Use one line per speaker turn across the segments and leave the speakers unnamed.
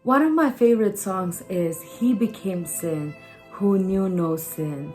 One of my favorite songs is He Became Sin, Who Knew No Sin,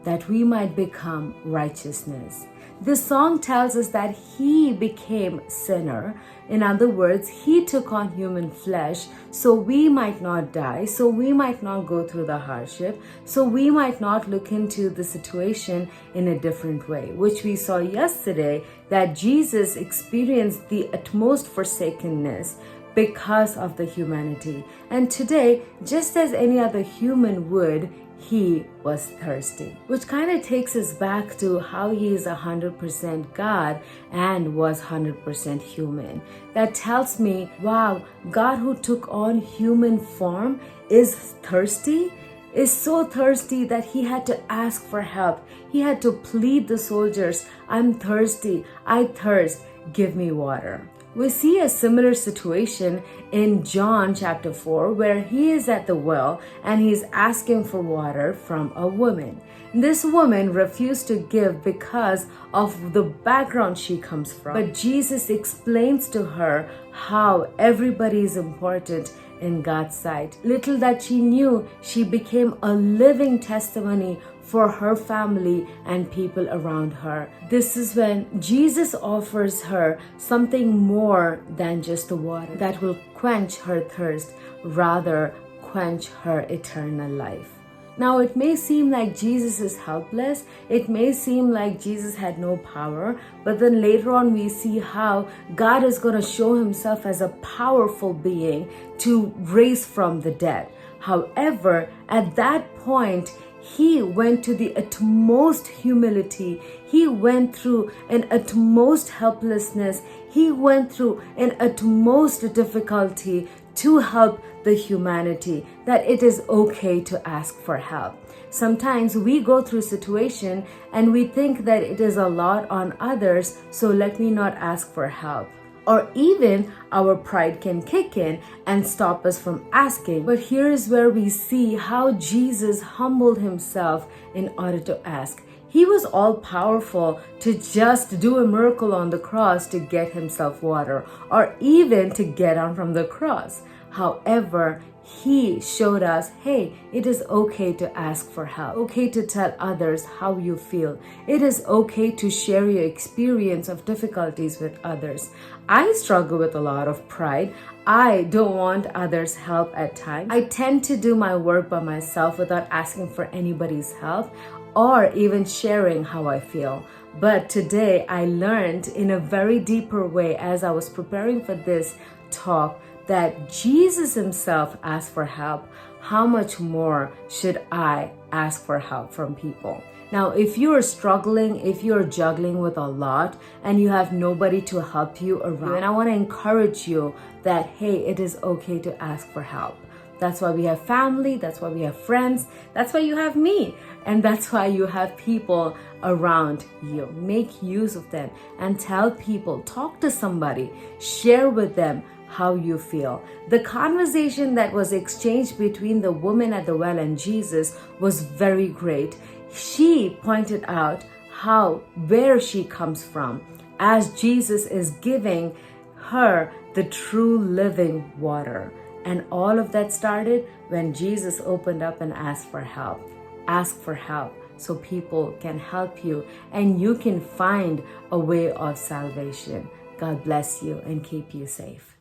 that we might become righteousness. This song tells us that He became sinner. In other words, He took on human flesh so we might not die, so we might not go through the hardship, so we might not look into the situation in a different way, which we saw yesterday that Jesus experienced the utmost forsakenness because of the humanity. And today, just as any other human would, he was thirsty, which kind of takes us back to how he is 100% God and was 100% human. That tells me, wow, God who took on human form is thirsty, is so thirsty that he had to ask for help. He had to plead the soldiers, I'm thirsty, I thirst, give me water. We see a similar situation in John chapter 4 where he is at the well and he's asking for water from a woman. This woman refused to give because of the background she comes from. But Jesus explains to her how everybody is important in God's sight. Little that she knew, she became a living testimony for her family and people around her. This is when Jesus offers her something more than just the water that will quench her thirst, rather quench her eternal life. Now, it may seem like Jesus is helpless. It may seem like Jesus had no power. But then later on, we see how God is going to show himself as a powerful being to raise from the dead. However, at that point, he went to the utmost humility. He went through an utmost helplessness. He went through an utmost difficulty to help the humanity, that it is okay to ask for help. Sometimes we go through a situation and we think that it is a lot on others, so let me not ask for help. Or even our pride can kick in and stop us from asking. But here is where we see how Jesus humbled himself in order to ask. He was all powerful to just do a miracle on the cross to get himself water, or even to get on from the cross. However, he showed us, hey, it is okay to ask for help, okay to tell others how you feel. It is okay to share your experience of difficulties with others. I struggle with a lot of pride. I don't want others' help at times. I tend to do my work by myself without asking for anybody's help or even sharing how I feel. But today I learned in a very deeper way as I was preparing for this talk that Jesus himself asked for help. How much more should I ask for help from people? Now, if you are struggling, if you're juggling with a lot and you have nobody to help you around, and I want to encourage you that, hey, it is okay to ask for help. That's why we have family, that's why we have friends, that's why you have me, and that's why you have people around you. Make use of them and tell people, talk to somebody, share with them how you feel. The conversation that was exchanged between the woman at the well and Jesus was very great. She pointed out where she comes from as Jesus is giving her the true living water. And all of that started when Jesus opened up and asked for help. Ask for help so people can help you and you can find a way of salvation. God bless you and keep you safe.